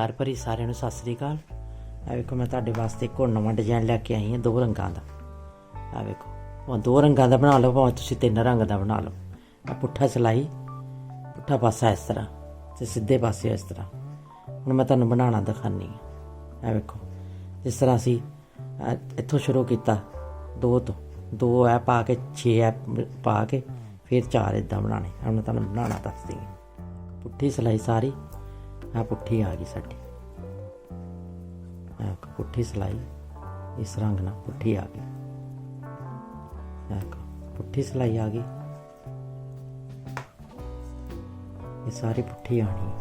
प्यार भरी सारिਆਂ ਨੂੰ सत श्री अकाल। आ वेखो मैं तुहाडे वास्ते एक होर नवां डिजाइन लैके आई हाँ, 2 रंगां दा। आ वेखो भावें 2 रंगां दा बना लो, भावें तुसीं 3 रंग दा बना लो। आ पुट्ठा सिलाई, पुट्ठा पासा इस तरह ते सीधे पासे इस तरह। हुण मैं तुहानूं बनाना दिखानी हाँ। आ वेखो जिस तरह असीं इत्थों शुरू कीता 2 तो 2 ऐ पा के 6 ऐ पा के फिर 4 इदां बनाने। हुण मैं तुहानूं बनाना दसदी हाँ। पुट्ठी सिलाई सारी आ पुट्ठी आ गई साडी। पुट्ठी सिलाई इस रंग नाल पुट्ठी आ गई। पुट्ठी सिलाई आ गई, ये सारी पुट्ठी आनी है।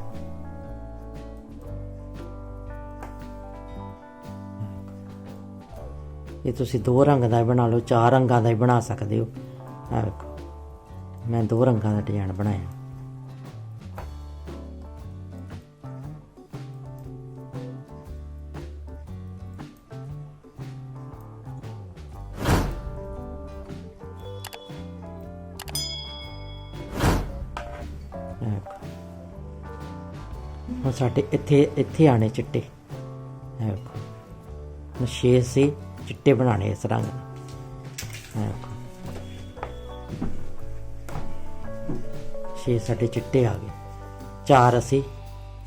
ये तुसीं 2 रंग दा बना लो, 4 रंगां दा बना सकदे हो। आ देखो मैं 2 रंगां दा डिजाइन बनाया। ਹੁਣ ਸਾਡੇ ਇੱਥੇ ਆਣੇ ਚਿੱਟੇ। ਦੇਖੋ 6 ਸੀ ਚਿੱਟੇ ਬਣਾਣੇ ਇਸ ਰੰਗ ਦੇ। ਦੇਖੋ 6 ਸਾਡੇ ਚਿੱਟੇ ਆ ਗਏ। 4 ਅਸੀਂ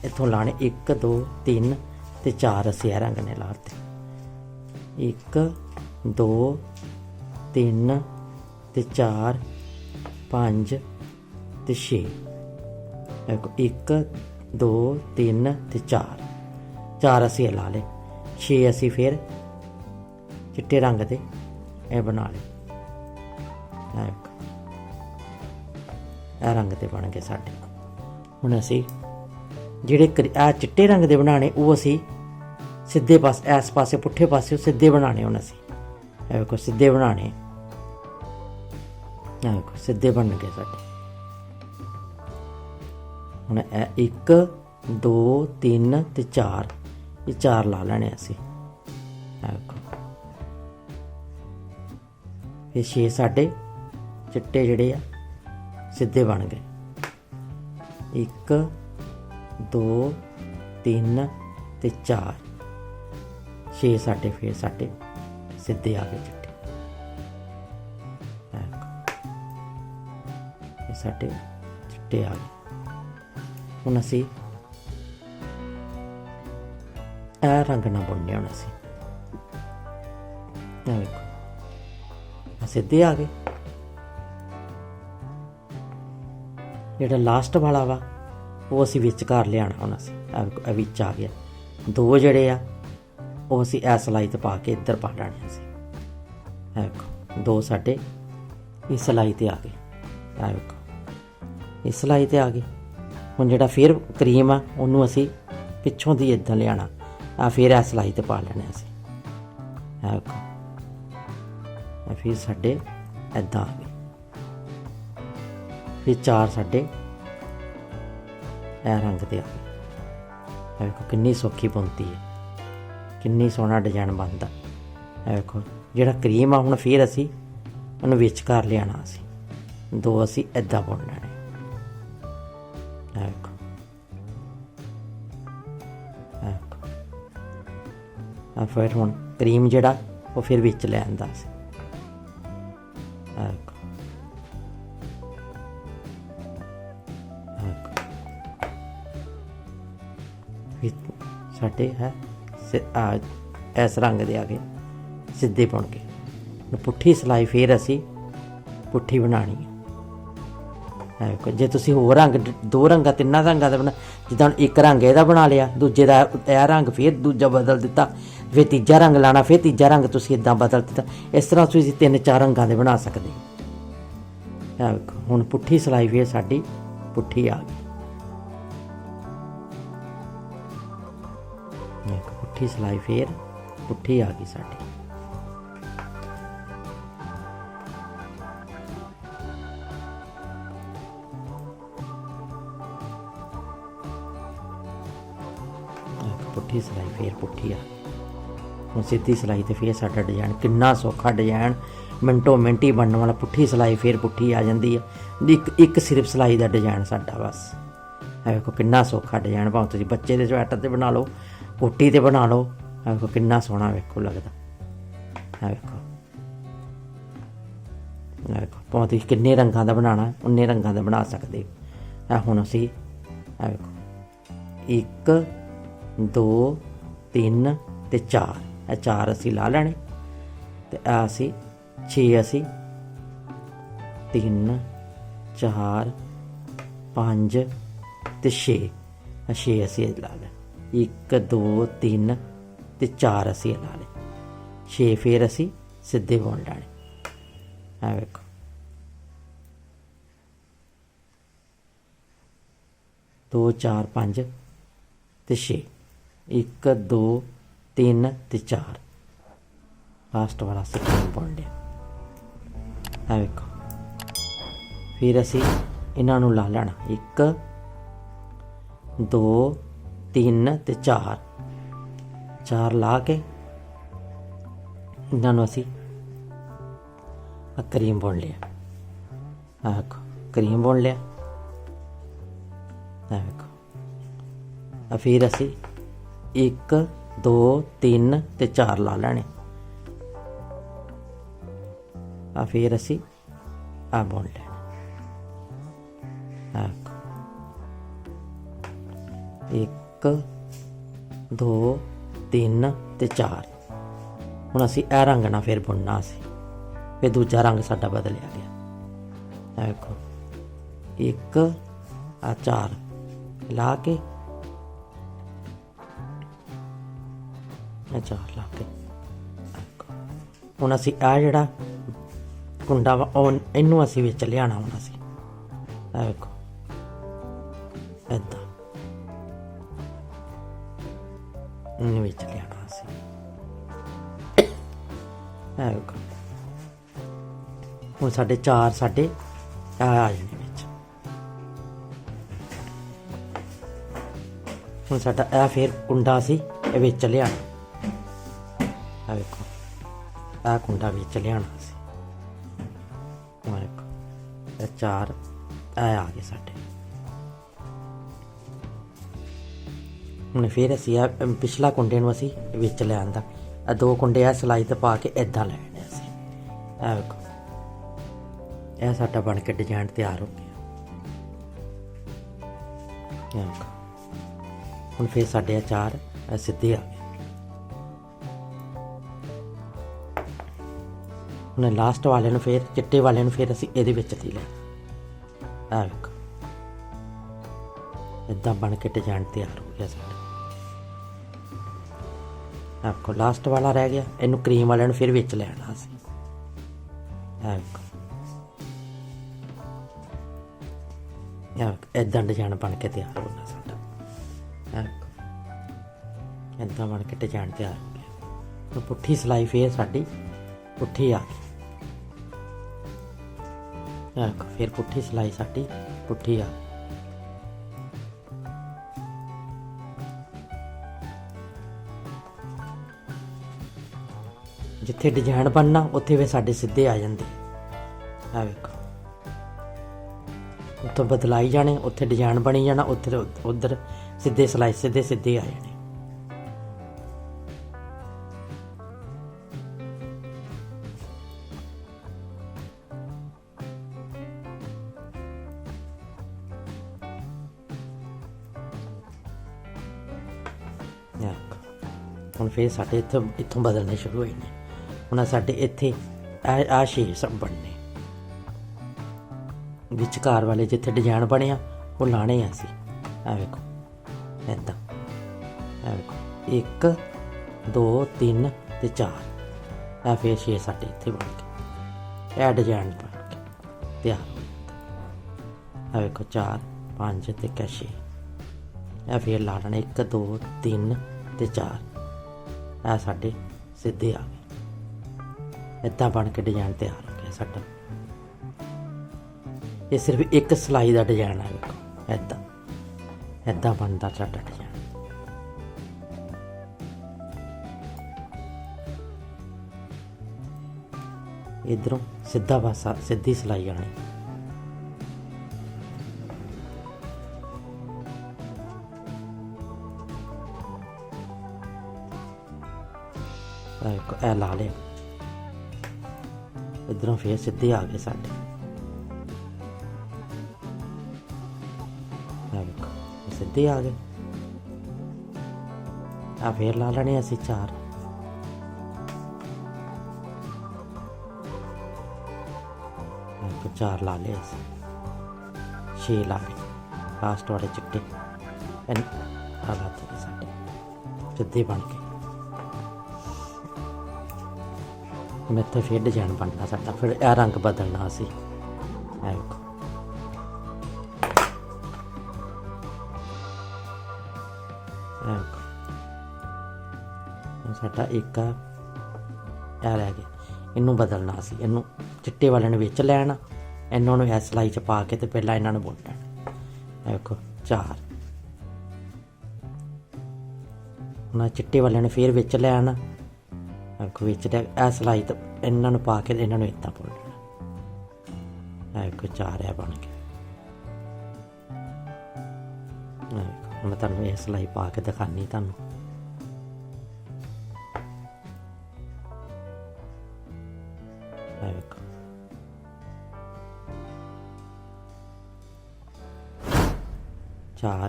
ਇੱਥੋਂ ਲਾਣੇ, 1 2 3 ਤੇ 4 ਅਸੀਂ ਇਹ ਰੰਗ ਨੇ ਲਾਤੇ। 1 2 3 ਤੇ 4 5 ਤੇ 6। देखो 1 2 3 ते 4 असी ला ले। 6 असी फिर चिट्टे रंग दे ए बना ले। ए रंग दे बन गए साडे। हुण असी जिहड़े चिट्टे रंग दे बनाने वो असी सीधे पास इस पासे पुट्ठे पासे सीधे बनाने। हुण असी देखो सीधे बनाने। देखो सीधे बन गए साडे। ਹੁਣ 1 2 3 ਤੇ 4 ਇਹ 4 ਲਾ ਲੈਣੇ ਅਸੀਂ। ਇਹ 6 ਸਾਡੇ ਚਿੱਟੇ ਜਿਹੜੇ ਆ ਸਿੱਧੇ ਬਣ ਗਏ। 1 2 3 ਤੇ 4 6 ਸਾਡੇ ਫਿਰ ਸਾਡੇ ਸਿੱਧੇ ਆ ਗਏ ਚਿੱਟੇ। ਇਹ ਸਾਡੇ ਚਿੱਟੇ ਆ ਗਏ। ਹੁਣ ਅਸੀਂ ਇਹ ਰੰਗ ਨਾਲ ਬੁਣਨੇ। ਹੁਣ ਅਸੀਂ ਦੇਖੋ ਸਿੱਧੇ ਆ ਗਏ। ਜਿਹੜਾ ਲਾਸਟ ਵਾਲਾ ਵਾ ਉਹ ਅਸੀਂ ਵਿਚਕਾਰ ਲਿਆਣਾ। ਹੁਣ ਅਸੀਂ ਇਹ ਵਿੱਚ ਆ ਗਿਆ। 2 ਜਿਹੜੇ ਆ ਉਹ ਅਸੀਂ ਇਹ ਸਿਲਾਈ ਤੇ ਪਾ ਕੇ ਇੱਧਰ ਪਾ ਲੈਣੇ। ਅਸੀਂ ਦੇਖੋ 2 ਸਾਡੇ ਇਸ ਸਿਲਾਈ ਤੇ ਆ ਗਏ। ਇਹ ਦੇਖੋ ਇਸ ਸਿਲਾਈ ਤੇ ਆ ਗਏ। ਹੁਣ ਜਿਹੜਾ ਫਿਰ ਕਰੀਮ ਆ ਉਹਨੂੰ ਅਸੀਂ ਪਿੱਛੋਂ ਦੀ ਇੱਦਾਂ ਲਿਆਣਾ। ਆ ਫਿਰ ਇਹ ਸਿਲਾਈ ਤੇ ਪਾ ਲੈਣਾ ਅਸੀਂ। ਇਹ ਫਿਰ ਸਾਡੇ ਇੱਦਾਂ ਆ ਗਏ। ਫਿਰ 4 ਸਾਡੇ ਇਹ ਰੰਗ ਤੇ ਆ ਗਏ। ਦੇਖੋ ਕਿੰਨੀ ਸੌਖੀ ਬੁਣਤੀ ਹੈ, ਕਿੰਨੀ ਸੋਹਣਾ ਡਿਜ਼ਾਈਨ ਬਣਦਾ। ਇਹ ਦੇਖੋ ਜਿਹੜਾ ਕਰੀਮ ਆ ਹੁਣ ਫਿਰ ਅਸੀਂ ਉਹਨੂੰ ਵਿਚਕਾਰ ਲਿਆਣਾ। ਅਸੀਂ 2 ਅਸੀਂ ਇੱਦਾਂ ਬੁਣ ਲੈਣੇ। फिर हुण क्रीम जिहड़ा वो फिर विच लै आंदा सी। साडे है इस रंग दे आ गए सीधे बुन के। पुट्ठी सिलाई फिर असी पुट्ठी बनानी है। जे तुसीं होर रंग 2 रंगां 3 रंगां दा बना, जिद्दां एक रंग इहदा बना लिया, दूजे दा यह रंग फिर दूजा बदल दिता, फिर तीजा रंग लाना, फिर तीजा रंग तुसीं इदां बदल दिता। इस तरह तुसीं 3-4 रंगां दे बना सकदे। हुण पुट्ठी सिलाई फिर साडी पुट्ठी आ गई। पुट्ठी सिलाई फिर पुट्ठी आ गई साडी। पुट्ठी सिलाई फिर पुट्ठी आ गई। ਹੁਣ ਸਿੱਧੀ ਸਿਲਾਈ ਤੇ ਫਿਰ ਸਾਡਾ ਡਿਜ਼ਾਈਨ ਕਿੰਨਾ ਸੌਖਾ ਡਿਜ਼ਾਈਨ, ਮਿੰਟੋ ਮਿੰਟ ਹੀ ਬਣਨ ਵਾਲਾ। ਪੁੱਠੀ ਸਿਲਾਈ ਫਿਰ ਪੁੱਠੀ ਆ ਜਾਂਦੀ ਹੈ। ਇੱਕ ਸਿਰਫ ਸਿਲਾਈ ਦਾ ਡਿਜ਼ਾਈਨ ਸਾਡਾ ਬਸ ਇਹ ਵੇਖੋ ਕਿੰਨਾ ਸੌਖਾ ਡਿਜ਼ਾਈਨ, ਭਾਵੇਂ ਤੁਸੀਂ ਬੱਚੇ ਦੇ ਸਵੈਟਰ 'ਤੇ ਬਣਾ ਲਓ, ਕੋਟੀ 'ਤੇ ਬਣਾ ਲਓ। ਇਹ ਵੇਖੋ ਕਿੰਨਾ ਸੋਹਣਾ ਵੇਖੋ ਲੱਗਦਾ। ਇਹ ਵੇਖੋ, ਇਹ ਵੇਖੋ ਭਾਵੇਂ ਤੁਸੀਂ ਕਿੰਨੇ ਰੰਗਾਂ ਦਾ ਬਣਾਉਣਾ ਉਨੇ ਰੰਗਾਂ ਦਾ ਬਣਾ ਸਕਦੇ ਹੋ। ਇਹ ਹੁਣ ਅਸੀਂ ਇਹ ਵੇਖੋ 1 2 3 ਤੇ 4, ਇਹ 4 ਅਸੀਂ ਲਾ ਲੈਣੇ ਤੇ ਆ ਅਸੀਂ 6 ਅਸੀਂ 3 4 5 ਤੇ 6, 6 ਅਸੀਂ ਲਾ ਲਏ। 1 2 3 ਤੇ 4 ਅਸੀਂ ਲਾ ਲਏ, 6 ਫਿਰ ਅਸੀਂ ਸਿੱਧੇ ਬੁਣ ਲੈਣੇ। ਇਹ ਵੇਖੋ 2 4 5 ਤੇ 6, 1 2 3 ਤੇ 4, ਲਾਸਟ ਵਾਲਾ ਅਸੀਂ ਬੁਣ ਲਿਆ। ਇਹ ਵੇਖੋ ਫਿਰ ਅਸੀਂ ਇਹਨਾਂ ਨੂੰ ਲਾ ਲੈਣਾ 1 2 3 ਤੇ 4, 4 ਲਾ ਕੇ ਇਹਨਾਂ ਨੂੰ ਅਸੀਂ ਕਰੀਮ ਬੁਣ ਲਿਆ। ਆਹ ਵੇਖੋ ਕਰੀਮ ਬੁਣ ਲਿਆ। ਆਹ ਵੇਖੋ ਫਿਰ ਅਸੀਂ 1 2 3 ਤੇ 4 ਲਾ ਲੈਣੇ। ਆ ਫਿਰ ਅਸੀਂ ਆ ਬੁਣ ਲੈਣਾ। ਆਹ 1 2 3 ਤੇ 4, ਹੁਣ ਅਸੀਂ ਇਹ ਰੰਗ ਨਾਲ ਫਿਰ ਬੁਣਨਾ ਸੀ, ਫਿਰ ਦੂਜਾ ਰੰਗ ਸਾਡਾ ਬਦਲਿਆ ਗਿਆ। ਇਹ ਵੇਖੋ 1 ਆ 4 ਲਾ ਕੇ, ਇਹ 4 ਲਾ ਕੇ ਹੁਣ ਅਸੀਂ ਆ ਜਿਹੜਾ ਕੁੰਡਾ ਵਾ ਉਹ ਇਹਨੂੰ ਅਸੀਂ ਵਿੱਚ ਲਿਆਉਣਾ ਹੁਣ ਅਸੀਂ। ਇਹ ਵੇਖੋ ਏਦਾਂ ਇਹਨੂੰ ਵਿੱਚ ਲਿਆਉਣਾ ਅਸੀਂ। ਇਹ ਵੇਖੋ ਹੁਣ ਸਾਡੇ 4 ਸਾਡੇ ਆ ਜਾਣੇ ਵਿੱਚ। ਹੁਣ ਸਾਡਾ ਇਹ ਫਿਰ ਕੁੰਡਾ ਸੀ ਇਹ ਵਿੱਚ ਲਿਆਉਣਾ। ਇਹ ਵੇਖੋ ਇਹ ਕੁੰਡਾ ਵਿੱਚ ਲਿਆਉਣਾ ਸੀ। ਵੇਖੋ ਇਹ 4 ਆ ਗਏ ਸਾਡੇ। ਹੁਣ ਫਿਰ ਅਸੀਂ ਆ ਪਿਛਲਾ ਕੁੰਡੇ ਨੂੰ ਅਸੀਂ ਵਿੱਚ ਲੈ ਆਂਦਾ। ਇਹ 2 ਕੁੰਡੇ ਆ ਸਿਲਾਈ ਤੇ ਪਾ ਕੇ ਇੱਦਾਂ ਲੈਣੇ ਅਸੀਂ। ਇਹ ਵੇਖੋ ਇਹ ਸਾਡਾ ਬਣ ਕੇ ਡਿਜ਼ਾਈਨ ਤਿਆਰ ਹੋ ਗਿਆ। ਇਹ ਵੇਖੋ ਹੁਣ ਫਿਰ ਸਾਡੇ 4 ਸਿੱਧੇ ਆ ਗਏ। ਹੁਣ ਲਾਸਟ ਵਾਲੇ ਨੂੰ ਫਿਰ ਚਿੱਟੇ ਵਾਲੇ ਨੂੰ ਫਿਰ ਅਸੀਂ ਇਹਦੇ ਵਿੱਚ ਲੈ ਲੈਣਾ। ਇਹ ਵੇਖੋ ਇੱਦਾਂ ਬਣ ਕੇ ਡਿਜ਼ਾਈਨ ਤਿਆਰ ਹੋ ਗਿਆ ਸਾਡਾ। आपको लास्ट वाला रह गया, इनू क्रीम वाले फिर विच लेना सी। इदा डिजाइन बन के तैयार होना साडा। इदा बन के डिजाइन तैयार हो गया। तो पुट्ठी सिलाई फिर साडी पुट्ठी आ गई। फिर पुट्ठी सिलाई साडी पुट्ठी आ गई। जिथे डिजाइन बनना उत्थे वे साडे सीधे आ जाते। आ वेखो उत्थों बदलाई जाने, उत्थे डिजाइन बनी जाना, उत्थे उधर सीधे सिलाई सीधे सीधे आ जाने। हुण फिर साडे इत्थों बदलने शुरू होए ने। हुण साडे इत्थे आ शेप सब बनने विचकार वाले जिथे डिजाइन बनया वो लाने असी। आ वेखो इदां, आ वेखो 1 2 3 ते 4 आ फिर 6 साडे इत्थे बन गए। ए डिजाइन बन के तैयार हो जाता। आ वेखो 4 5 ते 6 आ फिर ला लेने 1 2 3 ते 4 आ साडे सीधे आ गए। इदां बन के डिजाइन तैयार हो गया साडा। ये सिर्फ एक सिलाई का डिजाइन है। देखो इदां इदां बनता साडा डिजाइन। इधरों सीधा पासा सीधी सिलाई आनी। ਇਹ ਲਾ ਲਿਆ। इधरों फिर सीधे आ गए साढ़े। सीधे आ गए। आ फिर ला लेने असी 4। तो 4 ला ले, 6 ला ले। लास्ट वाले चिट्टे हालात साढ़े सीधे बन गए। मेरे फिर डिजाइन बनना साडा, फिर यह रंग बदलना असी। साडा एक रह गया, इनू बदलना असी। इनू चिट्टे वाले ने विच लैना, इन्होंने इस सिलाई च पा के तो पहला इन्होंने बुन लेना। देखो 4 हूँ चिट्टे वाले ने फिर विच लैना, विच सिलाई तो इन्होंने पा के इन्होंने इतना बुन लेना। देखो 4 है बन गया। मैं तुहानू ये सिलाई पा के दिखानी तुहानू। देखो 4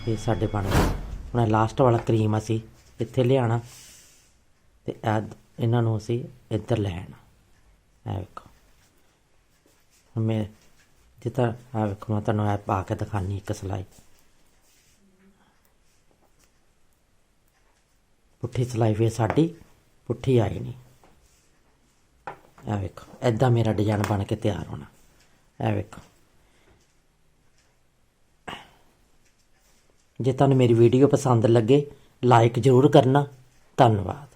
ये साढ़े बन गए। हुण लास्ट वाला क्रीम असी इत्थे लियाना ते इन्हां नूं असी इधर लै आना। देखो मैं जितना देखो मैं तुहानूं पा के दिखानी एक सिलाई। पुट्ठी सिलाई फिर साडी पुट्ठी आई नहीं। देखो इदां मेरा डिजाइन बन के तैयार होना। देखो जे तुहानूं मेरी वीडियो पसंद लगे लाइक जरूर करना। धन्नवाद।